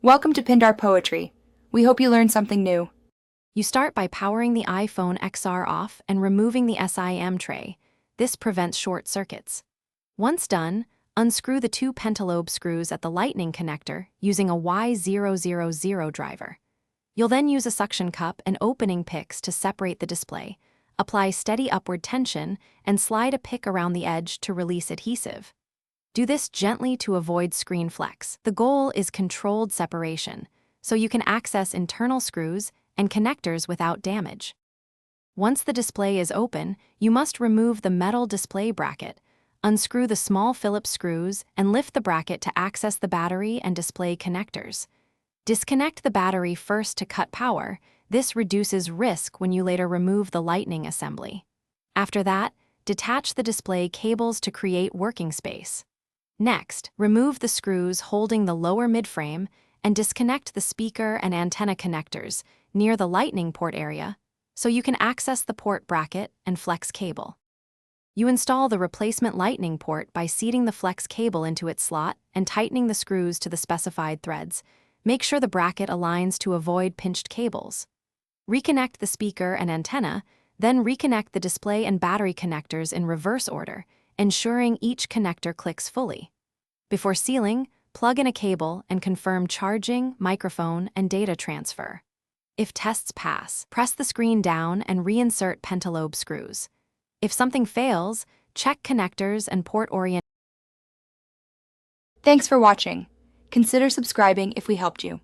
Welcome to Pindar Poetry. We hope you learned something new. You start by powering the iPhone XR off and removing the SIM tray. This prevents short circuits. Once done, unscrew the two pentalobe screws at the lightning connector using a Y000 driver. You'll then use a suction cup and opening picks to separate the display. Apply steady upward tension and slide a pick around the edge to release adhesive. Do this gently to avoid screen flex. The goal is controlled separation, so you can access internal screws and connectors without damage. Once the display is open, you must remove the metal display bracket, unscrew the small Phillips screws, and lift the bracket to access the battery and display connectors. Disconnect the battery first to cut power. This reduces risk when you later remove the lightning assembly. After that, detach the display cables to create working space. Next, remove the screws holding the lower midframe and disconnect the speaker and antenna connectors near the lightning port area so you can access the port bracket and flex cable. You install the replacement lightning port by seating the flex cable into its slot and tightening the screws to the specified threads. Make sure the bracket aligns to avoid pinched cables. Reconnect the speaker and antenna, then reconnect the display and battery connectors in reverse order, ensuring each connector clicks fully. Before sealing, plug in a cable and confirm charging, microphone, and data transfer. If tests pass, press the screen down and reinsert pentalobe screws. If something fails, check connectors and port orientation. Thanks for watching. Consider subscribing if we helped you.